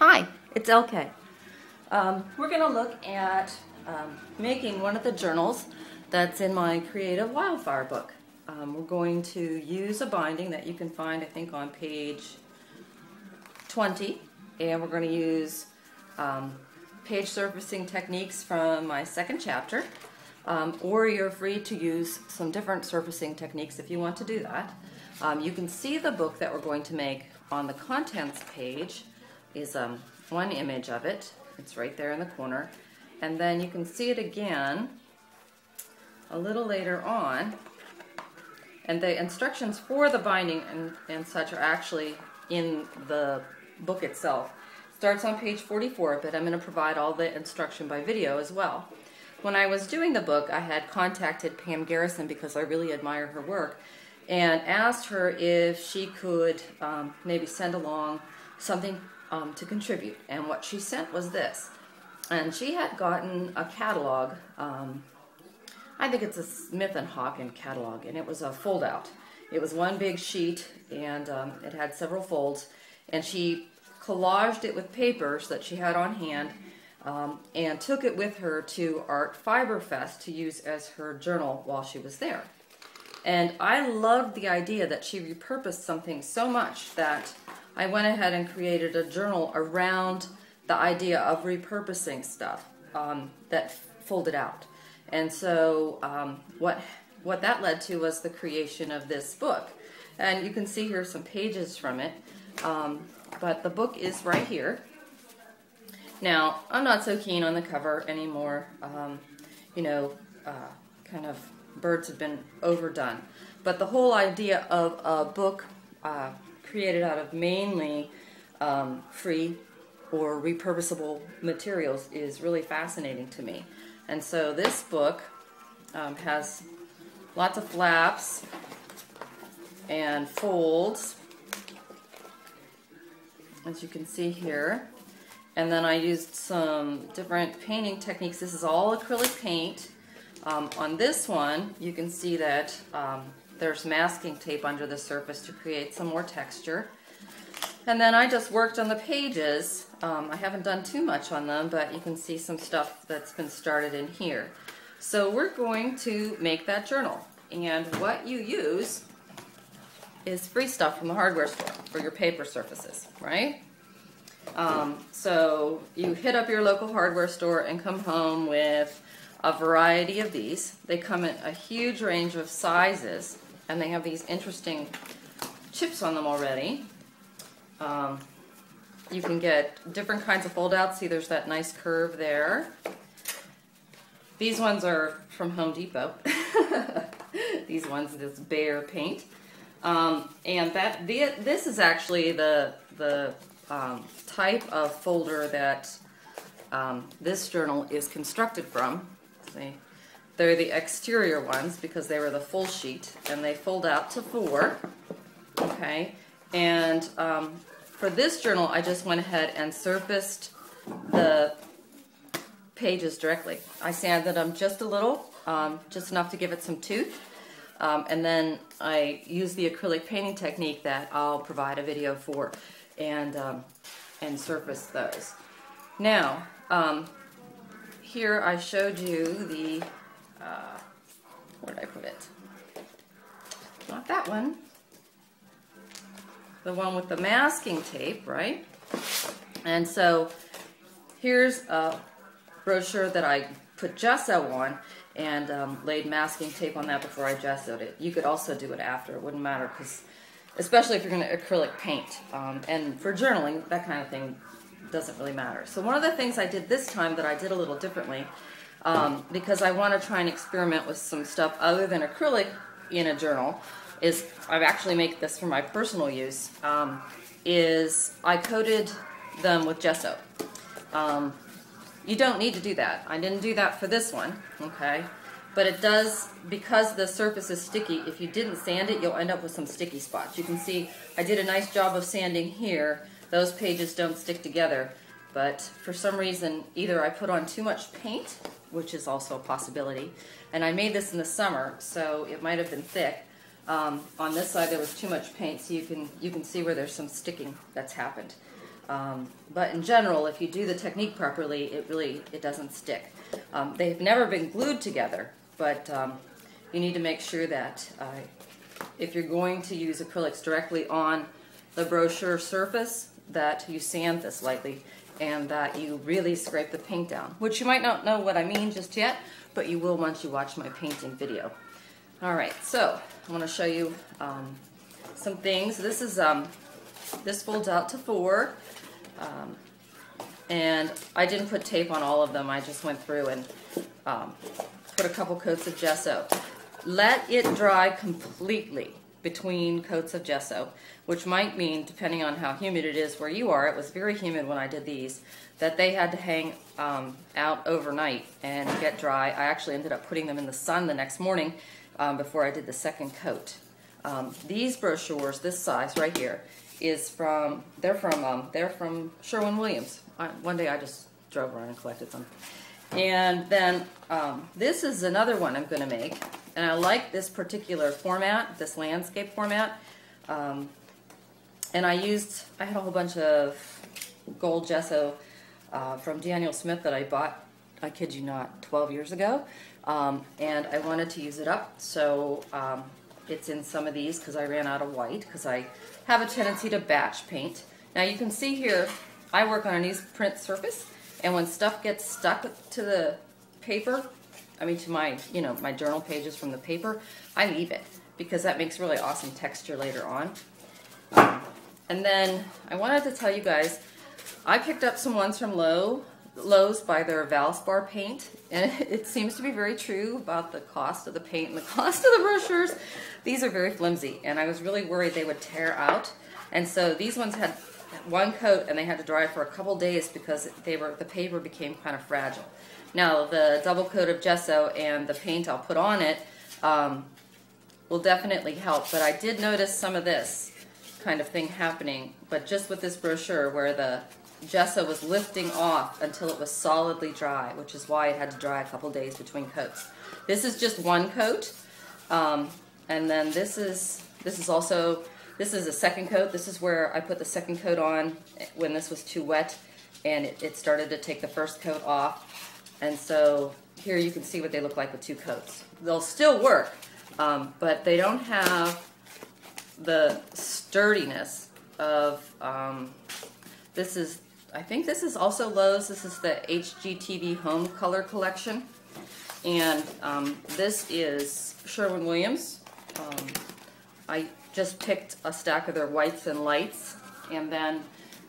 Hi, it's LK. We're going to look at making one of the journals that's in my Creative Wildfire book. We're going to use a binding that you can find, I think, on page 20, and we're going to use page surfacing techniques from my second chapter, or you're free to use some different surfacing techniques if you want to do that. You can see the book that we're going to make on the contents page. Is one image of it. It's right there in the corner. And then you can see it again a little later on. And the instructions for the binding and such are actually in the book itself. Starts on page 44, but I'm going to provide all the instruction by video as well. When I was doing the book, I had contacted Pam Garrison because I really admire her work and asked her if she could maybe send along something to contribute, and what she sent was this. And she had gotten a catalog, I think it's a Smith & Hawken catalog, and it was a fold-out. It was one big sheet, and it had several folds, and she collaged it with papers that she had on hand and took it with her to Art Fiber Fest to use as her journal while she was there. And I loved the idea that she repurposed something so much that I went ahead and created a journal around the idea of repurposing stuff that folded out. And so what that led to was the creation of this book. And you can see here some pages from it, but the book is right here. Now, I'm not so keen on the cover anymore. Kind of birds have been overdone. But the whole idea of a book created out of mainly free or repurposable materials is really fascinating to me. And so this book has lots of flaps and folds, as you can see here. And then I used some different painting techniques. This is all acrylic paint. On this one, you can see that there's masking tape under the surface to create some more texture. And then I just worked on the pages. I haven't done too much on them, but you can see some stuff that's been started in here. So we're going to make that journal. And what you use is free stuff from the hardware store for your paper surfaces, right? So you hit up your local hardware store and come home with a variety of these. They come in a huge range of sizes, and they have these interesting chips on them already. You can get different kinds of fold-outs. See, there's that nice curve there. These ones are from Home Depot. These ones, this Bear paint. And this is actually the type of folder that this journal is constructed from. See, they're the exterior ones because they were the full sheet, and they fold out to 4. Okay, and for this journal, I just went ahead and surfaced the pages directly. I sanded them just a little, just enough to give it some tooth, and then I used the acrylic painting technique that I'll provide a video for, and surface those. Now, here I showed you the, where did I put it? Not that one. The one with the masking tape, right? And so here's a brochure that I put gesso on and laid masking tape on that before I gessoed it. You could also do it after, it wouldn't matter, because especially if you're going to acrylic paint. And for journaling, that kind of thing doesn't really matter. So one of the things I did this time that I did a little differently, because I want to try and experiment with some stuff other than acrylic in a journal, is I've actually made this for my personal use, is I coated them with gesso. You don't need to do that. I didn't do that for this one, okay? But it does, because the surface is sticky, if you didn't sand it, you'll end up with some sticky spots. You can see I did a nice job of sanding here. Those pages don't stick together, but for some reason, either I put on too much paint, which is also a possibility, and I made this in the summer, so it might have been thick. On this side there was too much paint, so you can see where there's some sticking that's happened. But in general, if you do the technique properly, it doesn't stick. They've never been glued together, but you need to make sure that if you're going to use acrylics directly on the brochure surface, that you sand this lightly and that you really scrape the paint down, which you might not know what I mean just yet, but you will once you watch my painting video. Alright, so I want to show you some things. This is this folds out to 4, and I didn't put tape on all of them. I just went through and put a couple coats of gesso. Let it dry completely between coats of gesso, which might mean, depending on how humid it is where you are, it was very humid when I did these, that they had to hang out overnight and get dry. I actually ended up putting them in the sun the next morning before I did the second coat. These brochures, this size right here, is from, they're from Sherwin-Williams. One day I just drove around and collected them. And then this is another one I'm going to make, and I like this particular format, this landscape format. And I had a whole bunch of gold gesso from Daniel Smith that I bought, I kid you not, 12 years ago. And I wanted to use it up, so it's in some of these because I ran out of white, because I have a tendency to batch paint. Now you can see here, I work on a newsprint surface, and when stuff gets stuck to the paper, I mean to my, my journal pages from the paper, I leave it because that makes really awesome texture later on. And then I wanted to tell you guys, I picked up some ones from Lowe's by their Valspar paint, and it seems to be very true about the cost of the paint and the cost of the brochures. These are very flimsy, and I was really worried they would tear out. And so these ones had one coat, and they had to dry for a couple days because the paper became kind of fragile. Now the double coat of gesso and the paint I'll put on it will definitely help, but I did notice some of this kind of thing happening, but just with this brochure where the gesso was lifting off until it was solidly dry, which is why it had to dry a couple days between coats. This is just one coat, and then this is a second coat. This is where I put the second coat on when this was too wet, and it started to take the first coat off. And so here you can see what they look like with 2 coats. They'll still work, but they don't have the sturdiness of, I think this is also Lowe's. This is the HGTV Home Color Collection. And this is Sherwin-Williams. I just picked a stack of their whites and lights. And then,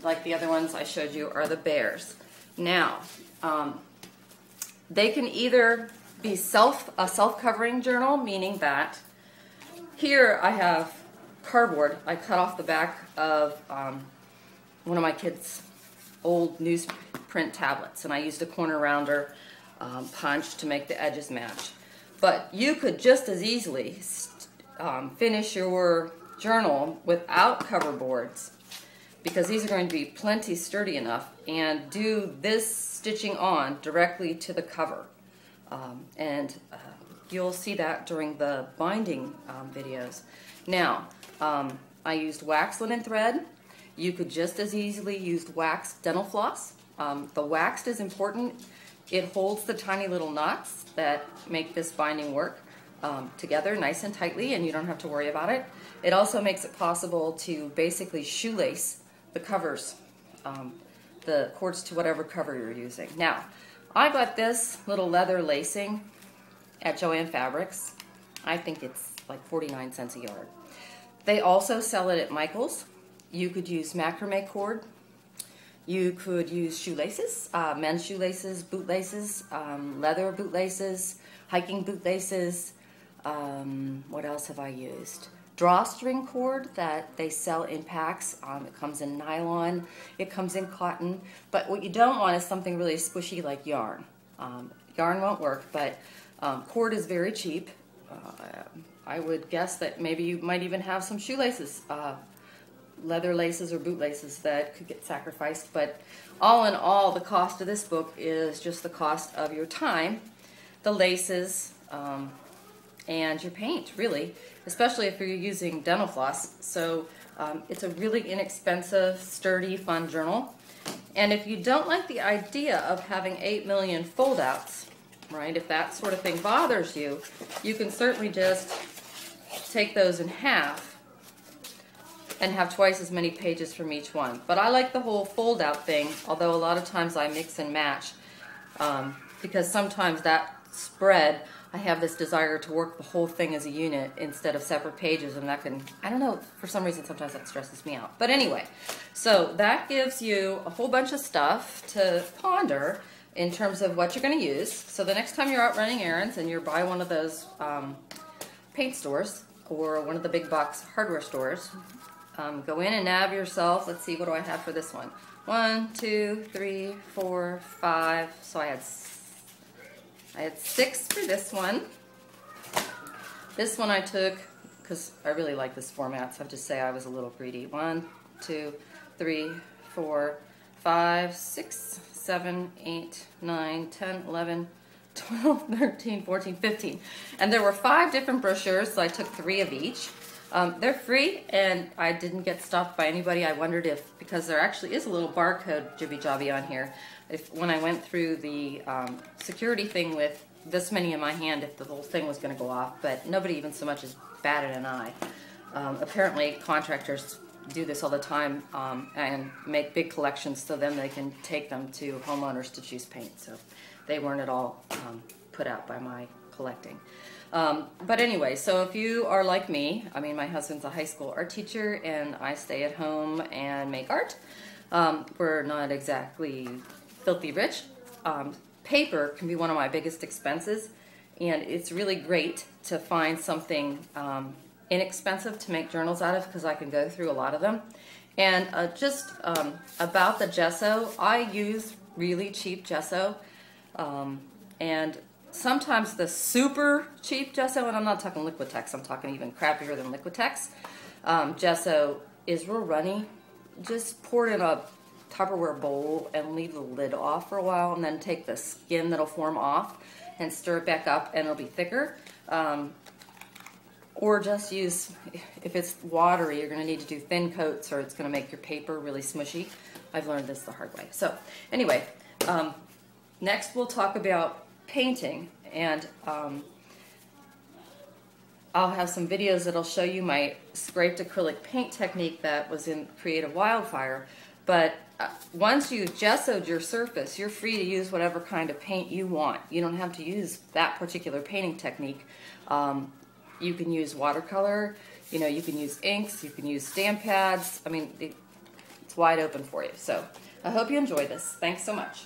like the other ones I showed you, are the bears. Now, they can either be a self-covering journal, meaning that here I have cardboard. I cut off the back of one of my kids' old newsprint tablets, and I used a corner rounder punch to make the edges match. But you could just as easily finish your journal without cover boards, because these are going to be plenty sturdy enough, and do this stitching on directly to the cover. You'll see that during the binding videos. Now, I used wax linen thread. You could just as easily use waxed dental floss. The waxed is important. It holds the tiny little knots that make this binding work together nice and tightly, and you don't have to worry about it. It also makes it possible to basically shoelace the covers, the cords to whatever cover you're using. Now, I got this little leather lacing at Joann Fabrics. I think it's like 49 cents a yard. They also sell it at Michael's. You could use macrame cord. You could use shoelaces, men's shoelaces, bootlaces, leather bootlaces, hiking bootlaces. What else have I used? Drawstring cord that they sell in packs. It comes in nylon, it comes in cotton, but what you don't want is something really squishy like yarn. Yarn won't work, but cord is very cheap. I would guess that maybe you might even have some shoelaces, leather laces or bootlaces that could get sacrificed, but all in all, the cost of this book is just the cost of your time, the laces, and your paint, really, especially if you're using dental floss. So It's a really inexpensive, sturdy, fun journal. And if you don't like the idea of having 8 million foldouts, right, if that sort of thing bothers you, you can certainly just take those in half and have twice as many pages from each one. But I like the whole fold-out thing, although a lot of times I mix and match, because sometimes that spread, I have this desire to work the whole thing as a unit instead of separate pages, and that can, I don't know, for some reason sometimes that stresses me out. But anyway, so that gives you a whole bunch of stuff to ponder in terms of what you're going to use. So the next time you're out running errands and you're by one of those paint stores or one of the big box hardware stores, go in and nab yourself. Let's see, what do I have for this one? 1, 2, 3, 4, 5. So I had 6 for this one. This one I took because I really like this format, so I have to say I was a little greedy. 1, 2, 3, 4, 5, 6, 7, 8, 9, 10, 11, 12, 13, 14, 15. And there were 5 different brochures, so I took 3 of each. They're free, and I didn't get stopped by anybody. I wondered if, because there actually is a little barcode jibby-jobby on here, if when I went through the security thing with this many in my hand, if the whole thing was going to go off, but nobody even so much as batted an eye. Apparently contractors do this all the time and make big collections so then they can take them to homeowners to choose paint. So they weren't at all put out by my collecting. But anyway, so if you are like me, I mean, my husband's a high school art teacher and I stay at home and make art. We're not exactly filthy rich. Paper can be one of my biggest expenses, and it's really great to find something inexpensive to make journals out of, because I can go through a lot of them. And just about the gesso, I use really cheap gesso, and sometimes the super cheap gesso, and I'm not talking Liquitex, I'm talking even crappier than Liquitex, gesso is real runny. Just pour it in a Tupperware bowl and leave the lid off for a while, and then take the skin that'll form off and stir it back up, and it'll be thicker. Or just use, if it's watery, you're going to need to do thin coats or it's going to make your paper really smushy. I've learned this the hard way. So anyway, next we'll talk about painting, and I'll have some videos that'll show you my scraped acrylic paint technique that was in Creative Wildfire. But once you've gessoed your surface, you're free to use whatever kind of paint you want. You don't have to use that particular painting technique. You can use watercolor, you know, you can use inks, you can use stamp pads. I mean, it's wide open for you. So I hope you enjoy this. Thanks so much.